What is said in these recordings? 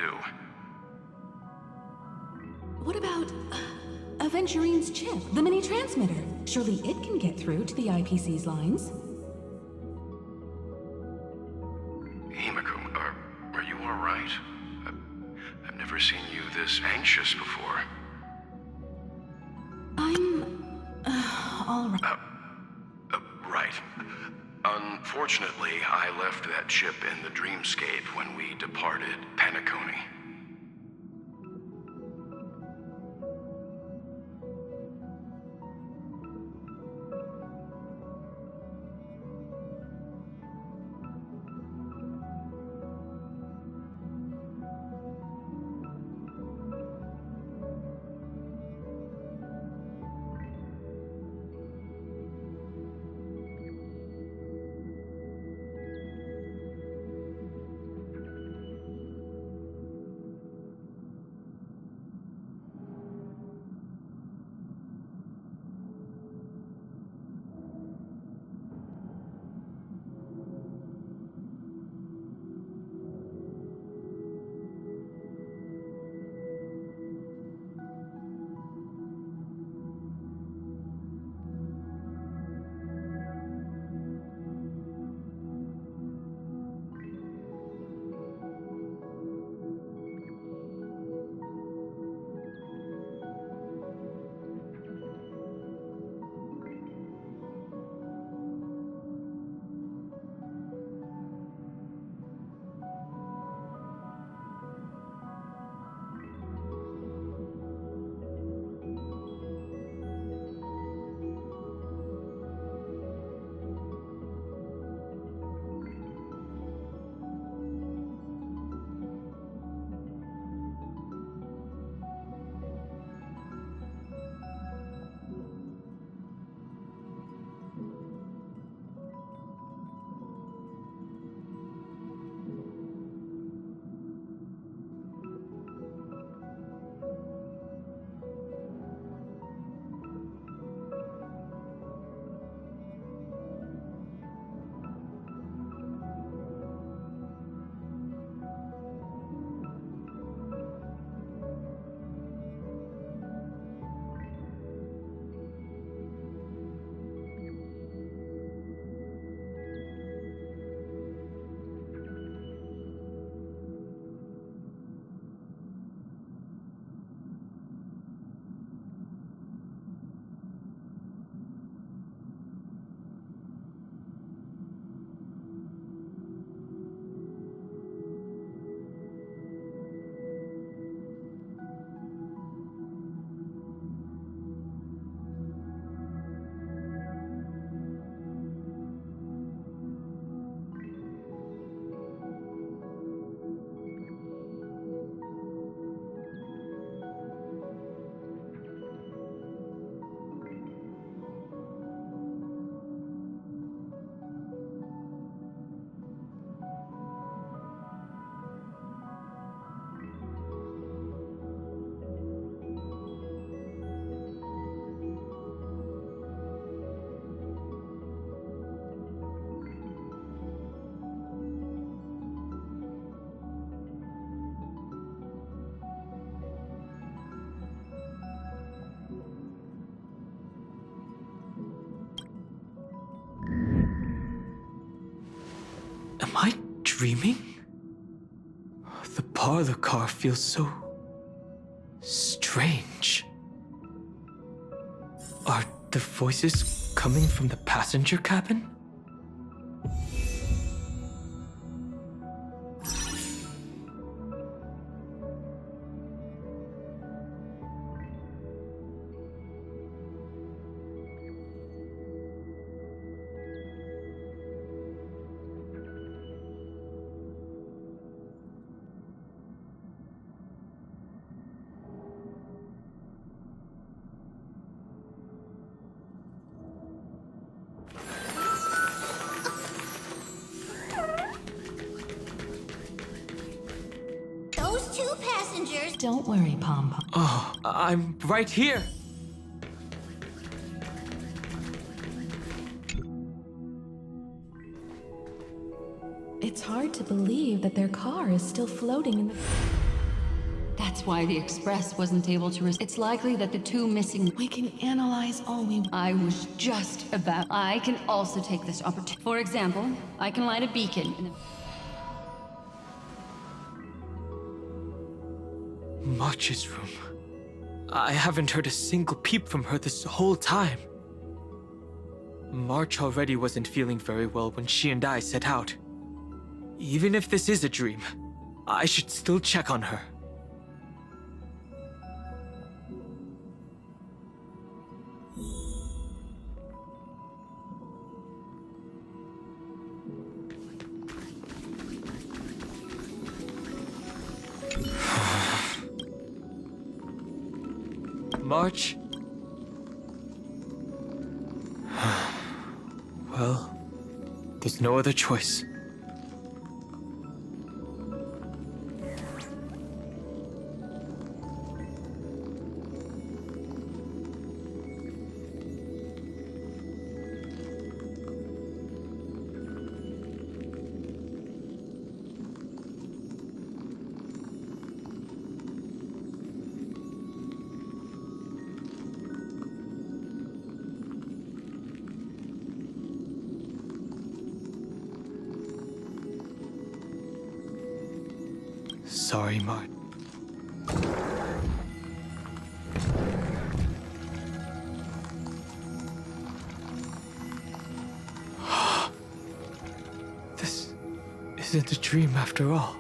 do. What about Aventurine's chip, the mini-transmitter? Surely it can get through to the IPC's lines. Himiko, are you all right? I've never seen you this anxious before. I'm... all right. Right. Unfortunately, I left that chip in the dreamscape when we departed Penacony. Am I dreaming? The parlor car feels so strange. Are the voices coming from the passenger cabin? Those two passengers. Don't worry, Pom Pom. Oh, I'm right here. It's hard to believe that their car is still floating in the... That's why the Express wasn't able to It's likely that the two missing... We can analyze all we... I was just about... I can also take this opportunity. For example, I can light a beacon in the... March's room. I haven't heard a single peep from her this whole time. March already wasn't feeling very well when she and I set out. Even if this is a dream, I should still check on her. March? Well, there's no other choice. Sorry, Mart. This isn't a dream after all.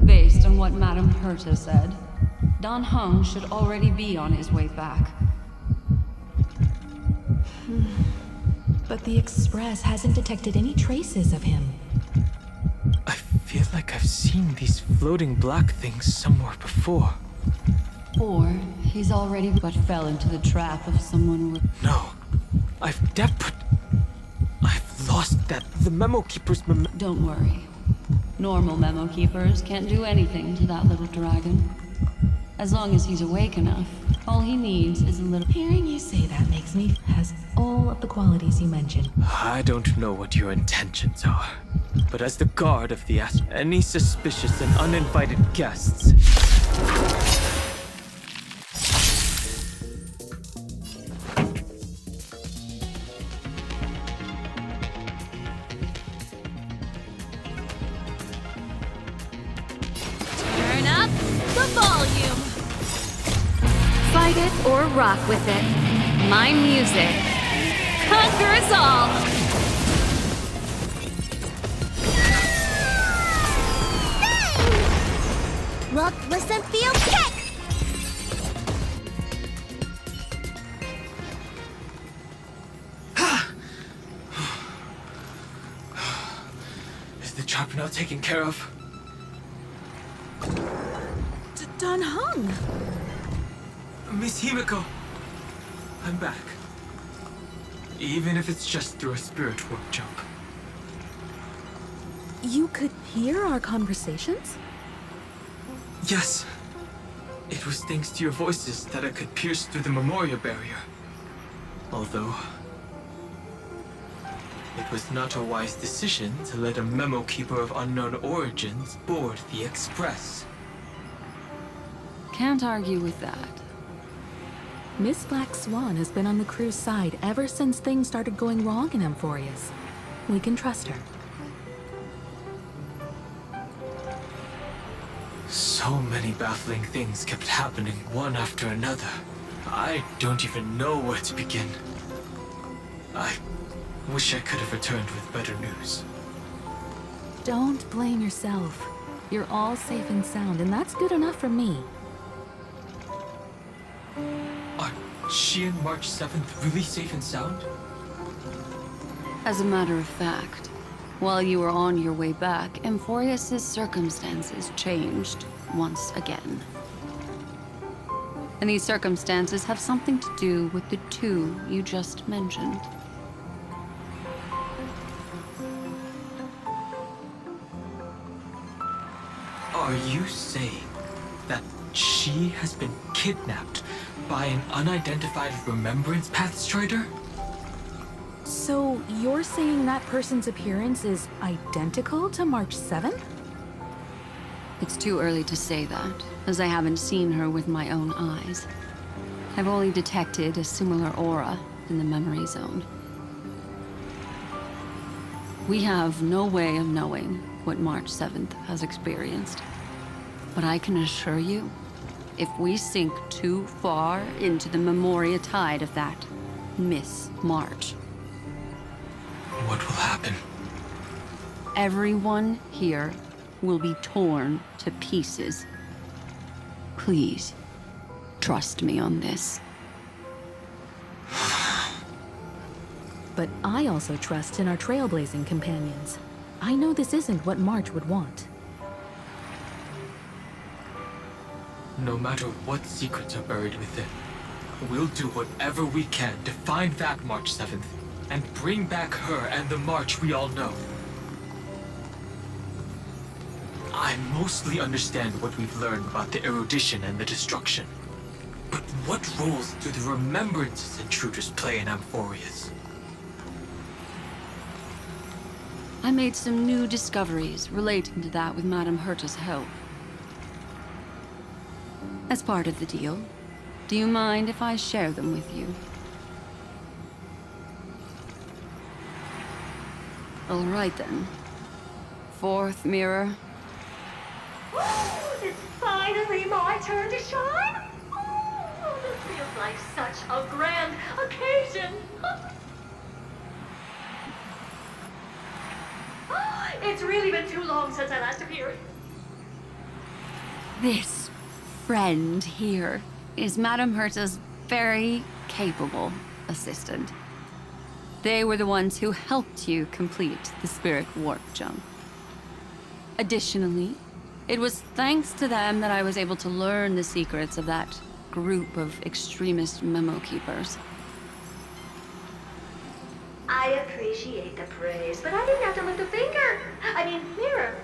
Based on what Madame Herta said, Dan Heng should already be on his way back. But the Express hasn't detected any traces of him. I feel like I've seen these floating black things somewhere before. Or he's already but fell into the trap of someone with... No, I've lost the memo keeper's Don't worry. Normal memo keepers can't do anything to that little dragon. As long as he's awake enough, all he needs is a little... Hearing you say that makes me... has all of the qualities you mentioned. I don't know what your intentions are, but as the guard of the any suspicious and uninvited guests... Turn up the volume. Fight it or rock with it. My music conquers all. Look, listen, feel, kick! Is the trap now taken care of? Dan Heng! Miss Himiko! I'm back. Even if it's just through a spirit warp jump. You could hear our conversations? Yes. It was thanks to your voices that I could pierce through the memorial barrier. Although... it was not a wise decision to let a memo keeper of unknown origins board the Express. Can't argue with that. Miss Black Swan has been on the crew's side ever since things started going wrong in Amphorius. We can trust her. So many baffling things kept happening one after another. I don't even know where to begin. I wish I could have returned with better news. Don't blame yourself. You're all safe and sound, and that's good enough for me. Are she and March 7th really safe and sound? As a matter of fact, while you were on your way back, Amphorius' circumstances changed once again. And these circumstances have something to do with the two you just mentioned. Are you saying that she has been kidnapped by an unidentified Remembrance Path Strider? So you're saying that person's appearance is identical to March 7th? It's too early to say that, as I haven't seen her with my own eyes. I've only detected a similar aura in the memory zone. We have no way of knowing what March 7th has experienced. But I can assure you, if we sink too far into the Memoria tide of that Miss March, What will happen? everyone here will be torn to pieces. Please, trust me on this. But I also trust in our trailblazing companions. I know this isn't what March would want. No matter what secrets are buried within, we'll do whatever we can to find that March 7th and bring back her and the March we all know. I mostly understand what we've learned about the erudition and the destruction. But what roles do the remembrances intruders play in Amphorius? I made some new discoveries relating to that with Madame Herta's help. As part of the deal, do you mind if I share them with you? All right then. Fourth mirror. It's finally my turn to shine. Oh, this feels like such a grand occasion. It's really been too long since I last appeared. This friend here is Madame Herta's very capable assistant. They were the ones who helped you complete the spirit warp jump. Additionally, it was thanks to them that I was able to learn the secrets of that group of extremist memo keepers. I appreciate the praise, but I didn't have to lift a finger. I mean, mirror.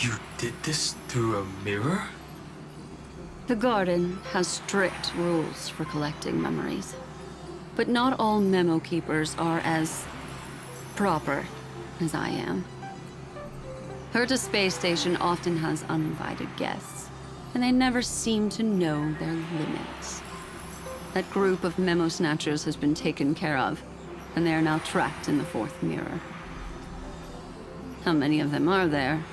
You did this through a mirror? The garden has strict rules for collecting memories. But not all memo keepers are as proper as I am. Herta Space Station often has uninvited guests, and they never seem to know their limits. That group of memo snatchers has been taken care of, and they are now trapped in the fourth mirror. How many of them are there?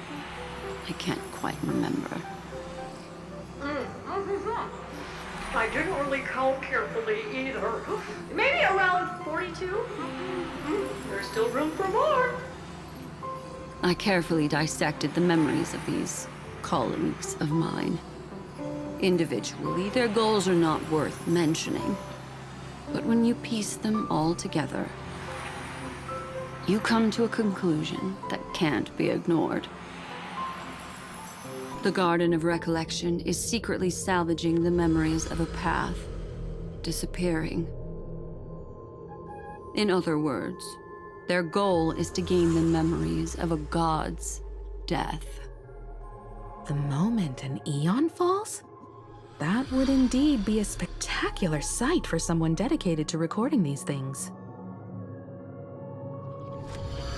I can't quite remember. I didn't really count carefully either. Maybe around 42. There's still room for more. I carefully dissected the memories of these colleagues of mine. Individually, their goals are not worth mentioning. But when you piece them all together, you come to a conclusion that can't be ignored. The Garden of Recollection is secretly salvaging the memories of a path disappearing. In other words, their goal is to gain the memories of a god's death. The moment an eon falls? That would indeed be a spectacular sight for someone dedicated to recording these things.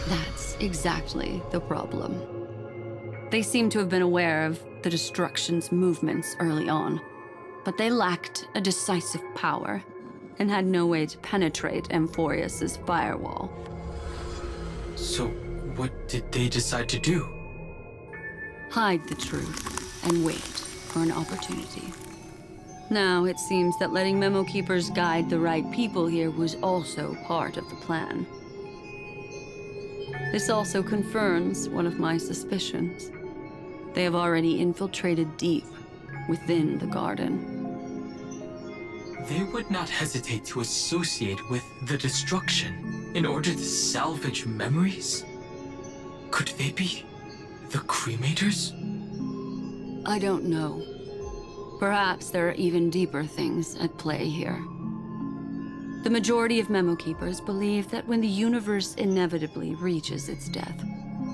That's exactly the problem. They seem to have been aware of the destruction's movements early on, but they lacked a decisive power and had no way to penetrate Amphorius's firewall. So, what did they decide to do? Hide the truth and wait for an opportunity. Now it seems that letting memo keepers guide the right people here was also part of the plan. This also confirms one of my suspicions. They have already infiltrated deep within the garden. They would not hesitate to associate with the destruction in order to salvage memories? Could they be the cremators? I don't know. Perhaps there are even deeper things at play here. The majority of memo keepers believe that when the universe inevitably reaches its death,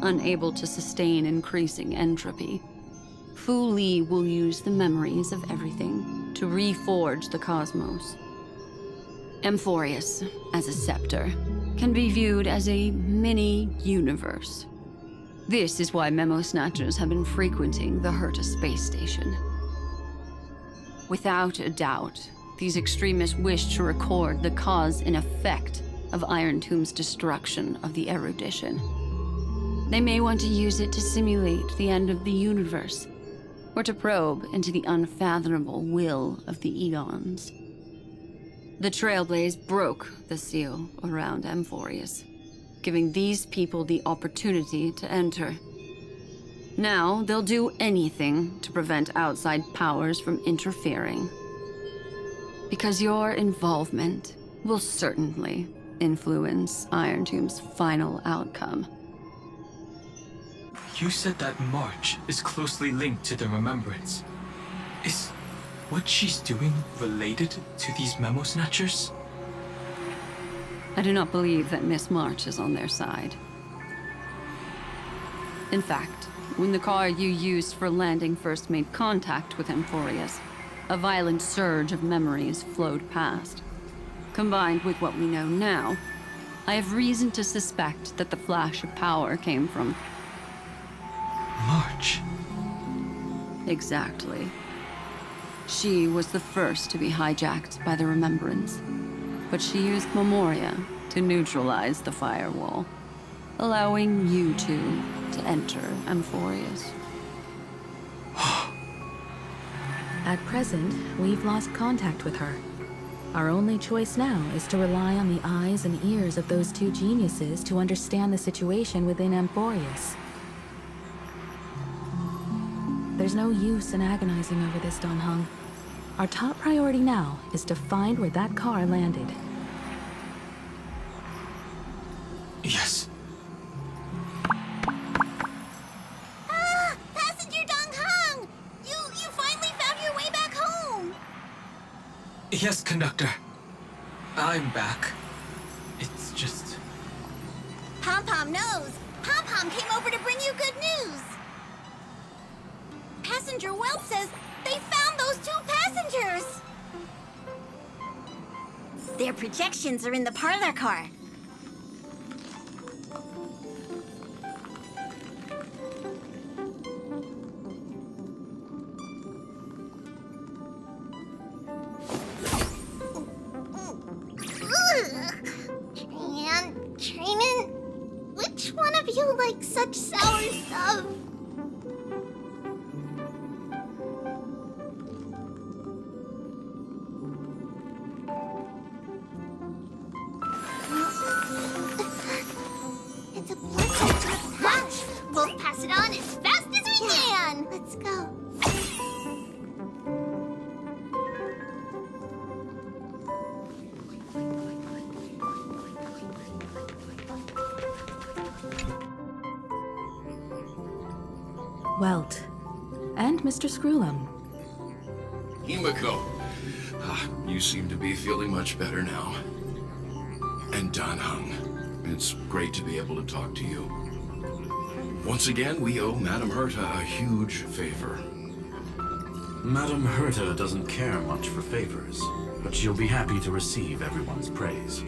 unable to sustain increasing entropy, Fu Li will use the memories of everything to reforge the cosmos. Amphorius, as a scepter, can be viewed as a mini-universe. This is why memo snatchers have been frequenting the Herta space station. Without a doubt, these extremists wish to record the cause and effect of Iron Tomb's destruction of the erudition. They may want to use it to simulate the end of the universe, or to probe into the unfathomable will of the eons. The Trailblaze broke the seal around Amphorius, giving these people the opportunity to enter. Now, they'll do anything to prevent outside powers from interfering. Because your involvement will certainly influence Iron Tomb's final outcome. You said that March is closely linked to the Remembrance. Is what she's doing related to these memo snatchers? I do not believe that Miss March is on their side. In fact, when the car you used for landing first made contact with Amphorius, a violent surge of memories flowed past. Combined with what we know now, I have reason to suspect that the flash of power came from... March. Exactly. She was the first to be hijacked by the Remembrance, but she used Memoria to neutralize the firewall, allowing you two to enter Amphorius. At present, we've lost contact with her. Our only choice now is to rely on the eyes and ears of those two geniuses to understand the situation within Amphorius. There's no use in agonizing over this, Don Hung. Our top priority now is to find where that car landed. Yes. Ah! Passenger Dong Hung! You finally found your way back home! Yes, conductor. I'm back. It's just... Pom-Pom knows! Pom-Pom came over to bring you good news! Passenger Welt says they found those two passengers! Their projections are in the parlor car. And Training, which one of you likes such sour stuff? It's a blood patch. We'll pass it on as fast as we can. Let's go. Welt. And Mr. Screwlum. Himiko, you seem to be feeling much better now. And Don Hung, it's great to be able to talk to you. Once again, we owe Madame Herta a huge favor. Madame Herta doesn't care much for favors, but she'll be happy to receive everyone's praise.